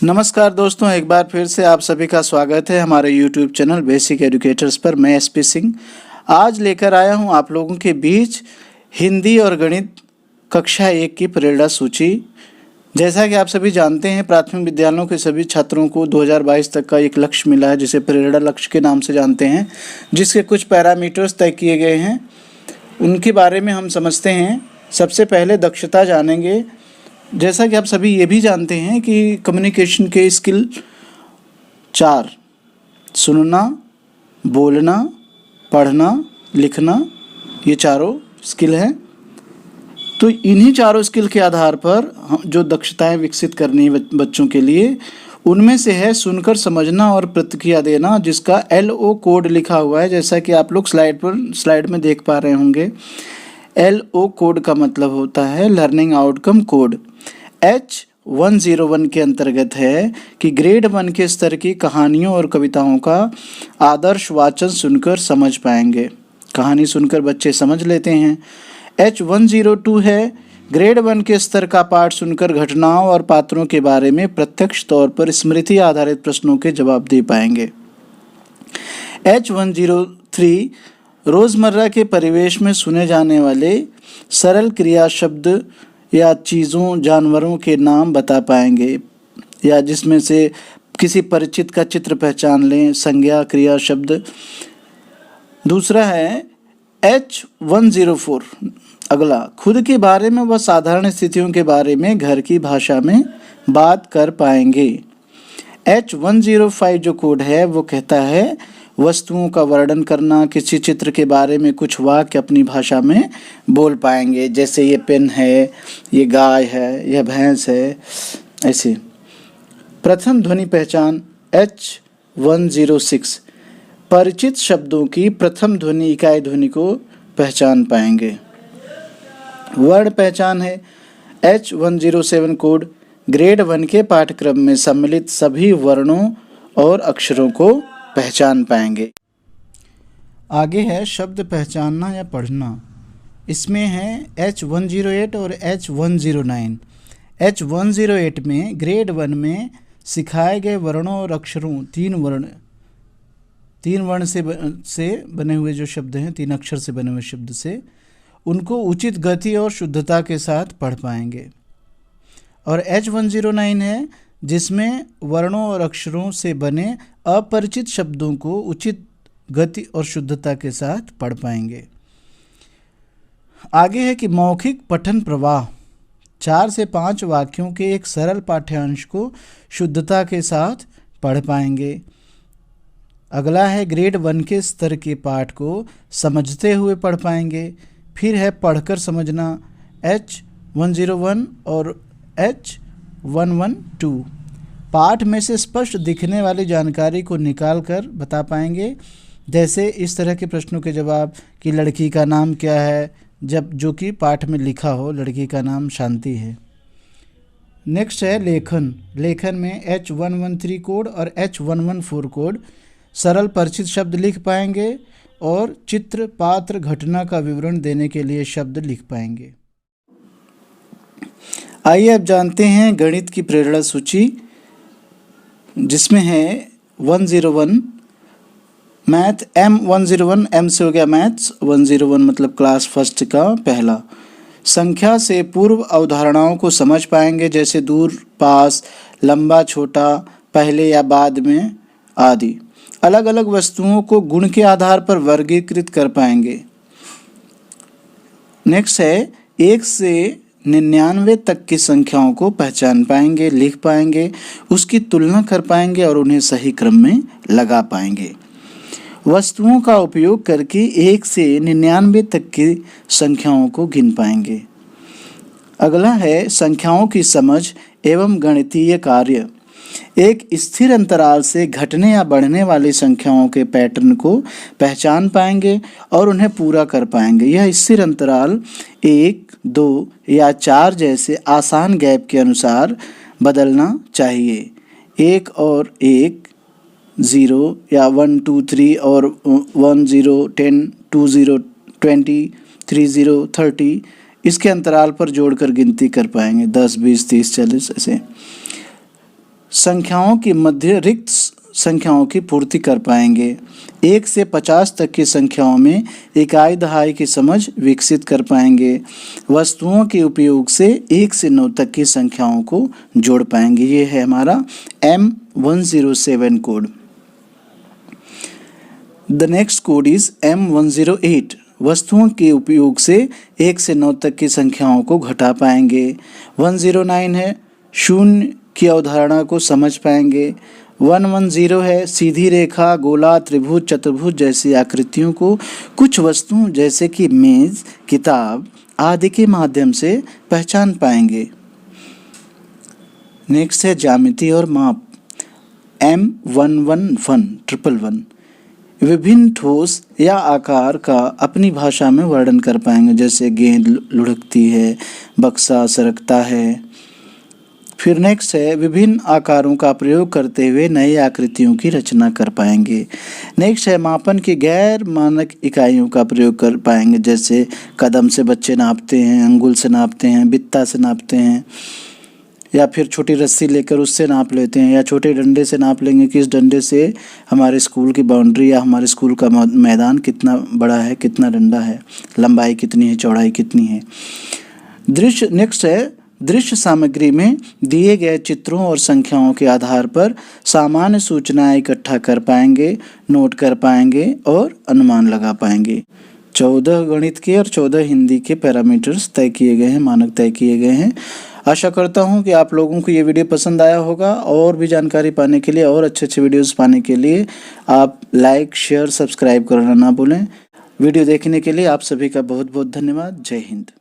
नमस्कार दोस्तों, एक बार फिर से आप सभी का स्वागत है हमारे YouTube चैनल बेसिक एजुकेटर्स पर। मैं एसपी सिंह आज लेकर आया हूं आप लोगों के बीच हिंदी और गणित कक्षा 1 की प्रेरणा सूची। जैसा कि आप सभी जानते हैं, प्राथमिक विद्यालयों के सभी छात्रों को 2022 तक का एक लक्ष्य मिला है जिसे प्रेरणा लक्ष्य के नाम से जानते हैं, जिसके कुछ पैरामीटर्स तय किए गए हैं। उनके बारे में हम समझते हैं। सबसे पहले दक्षता जानेंगे। जैसा कि आप सभी ये भी जानते हैं कि कम्युनिकेशन के स्किल 4 सुनना, बोलना, पढ़ना, लिखना, ये चारों स्किल हैं। तो इन्हीं चारों स्किल के आधार पर जो दक्षताएं विकसित करनी है बच्चों के लिए, उनमें से है सुनकर समझना और प्रतिक्रिया देना, जिसका LO कोड लिखा हुआ है, जैसा कि आप लोग स्लाइड में देख पा रहे होंगे। LO कोड का मतलब होता है लर्निंग आउटकम कोड। H101 के अंतर्गत है कि ग्रेड 1 के स्तर की कहानियों और कविताओं का आदर्श वाचन सुनकर समझ पाएंगे। कहानी सुनकर बच्चे समझ लेते हैं। H102 है ग्रेड 1 के स्तर का पाठ सुनकर घटनाओं और पात्रों के बारे में प्रत्यक्ष तौर पर स्मृति आधारित प्रश्नों के जवाब दे पाएंगे। H103 रोज़मर्रा के परिवेश में सुने जाने वाले सरल क्रिया शब्द या चीज़ों, जानवरों के नाम बता पाएंगे, या जिसमें से किसी परिचित का चित्र पहचान लें, संज्ञा, क्रिया, शब्द। दूसरा है H104 अगला, खुद के बारे में व साधारण स्थितियों के बारे में घर की भाषा में बात कर पाएंगे। H105 जो कोड है वो कहता है वस्तुओं का वर्णन करना, किसी चित्र के बारे में कुछ वाक्य अपनी भाषा में बोल पाएंगे, जैसे ये पेन है, ये गाय है, यह भैंस है, ऐसे। प्रथम ध्वनि पहचान H106 परिचित शब्दों की प्रथम ध्वनि इकाई ध्वनि को पहचान पाएंगे। वर्ण पहचान है H107 कोड ग्रेड 1 के पाठ्यक्रम में सम्मिलित सभी वर्णों और अक्षरों को पहचान पाएंगे। आगे है शब्द पहचानना या पढ़ना। इसमें है H108 और H109। H108 में ग्रेड 1 में सिखाए गए वर्णों और अक्षरों, तीन वर्ण से बने हुए जो शब्द हैं, 3 अक्षर से बने हुए शब्द से, उनको उचित गति और शुद्धता के साथ पढ़ पाएंगे। और H109 है जिसमें वर्णों और अक्षरों से बने अपरिचित शब्दों को उचित गति और शुद्धता के साथ पढ़ पाएंगे। आगे है कि मौखिक पठन प्रवाह 4 से 5 वाक्यों के एक सरल पाठ्यांश को शुद्धता के साथ पढ़ पाएंगे। अगला है ग्रेड 1 के स्तर के पाठ को समझते हुए पढ़ पाएंगे। फिर है पढ़कर समझना H101 और H112 पाठ में से स्पष्ट दिखने वाली जानकारी को निकाल कर बता पाएंगे, जैसे इस तरह के प्रश्नों के जवाब कि लड़की का नाम क्या है, जो कि पाठ में लिखा हो, लड़की का नाम शांति है। नेक्स्ट है लेखन में H113 कोड और H114 कोड सरल परिचित शब्द लिख पाएंगे और चित्र, पात्र, घटना का विवरण देने के लिए शब्द लिख पाएंगे। आइए अब जानते हैं गणित की प्रेरणा सूची, जिसमें है 101 मैथ M101, M से हो गया मैथ्स। 101 मतलब क्लास फर्स्ट का पहला। संख्या से पूर्व अवधारणाओं को समझ पाएंगे, जैसे दूर, पास, लंबा, छोटा, पहले या बाद में आदि। अलग अलग वस्तुओं को गुण के आधार पर वर्गीकृत कर पाएंगे। नेक्स्ट है 1 से 99 तक की संख्याओं को पहचान पाएंगे, लिख पाएंगे, उसकी तुलना कर पाएंगे और उन्हें सही क्रम में लगा पाएंगे। वस्तुओं का उपयोग करके 1 से 99 तक की संख्याओं को गिन पाएंगे। अगला है संख्याओं की समझ एवं गणितीय कार्य। एक स्थिर अंतराल से घटने या बढ़ने वाली संख्याओं के पैटर्न को पहचान पाएंगे और उन्हें पूरा कर पाएंगे। यह स्थिर अंतराल 1, 2 या 4 जैसे आसान गैप के अनुसार बदलना चाहिए। 1 और 1, 0 या 1, 2, 3 और 1, 0, 10, 2, 0, 20, 3, 0, 30 इसके अंतराल पर जोड़कर गिनती कर पाएंगे। 10, 20, 30, 40 ऐसे। संख्याओं की मध्य रिक्त संख्याओं की पूर्ति कर पाएंगे। 1 से 50 तक की संख्याओं में इकाई दहाई की समझ विकसित कर पाएंगे। वस्तुओं के उपयोग से 1 से 9 तक की संख्याओं को जोड़ पाएंगे। ये है हमारा M107 code. The next code is M108। वस्तुओं के उपयोग से 1 से 9 तक की संख्याओं को घटा पाएंगे। 109 है शून्य की अवधारणा को समझ पाएंगे। 110 है सीधी रेखा, गोला, त्रिभुज, चतुर्भुज जैसी आकृतियों को कुछ वस्तुओं जैसे कि मेज, किताब आदि के माध्यम से पहचान पाएंगे। नेक्स्ट है ज्यामिति और माप। M111 विभिन्न ठोस या आकार का अपनी भाषा में वर्णन कर पाएंगे, जैसे गेंद लुढ़कती है, बक्सा सरकता है। फिर नेक्स्ट है विभिन्न आकारों का प्रयोग करते हुए नई आकृतियों की रचना कर पाएंगे। नेक्स्ट है मापन की गैर मानक इकाइयों का प्रयोग कर पाएंगे, जैसे कदम से बच्चे नापते हैं, अंगुल से नापते हैं, बित्ता से नापते हैं, या फिर छोटी रस्सी लेकर उससे नाप लेते हैं, या छोटे डंडे से नाप लेंगे कि इस डंडे से हमारे स्कूल की बाउंड्री या हमारे स्कूल का मैदान कितना बड़ा है, कितना डंडा है, लंबाई कितनी है, चौड़ाई कितनी है। दृश्य नेक्स्ट है दृश्य सामग्री में दिए गए चित्रों और संख्याओं के आधार पर सामान्य सूचनाएं इकट्ठा कर पाएंगे, नोट कर पाएंगे और अनुमान लगा पाएंगे। 14 गणित के और 14 हिंदी के पैरामीटर्स तय किए गए हैं, मानक तय किए गए हैं। आशा करता हूं कि आप लोगों को ये वीडियो पसंद आया होगा। और भी जानकारी पाने के लिए और अच्छे वीडियोस पाने के लिए आप लाइक, शेयर, सब्सक्राइब करना ना भूलें। वीडियो देखने के लिए आप सभी का बहुत बहुत धन्यवाद। जय हिंद।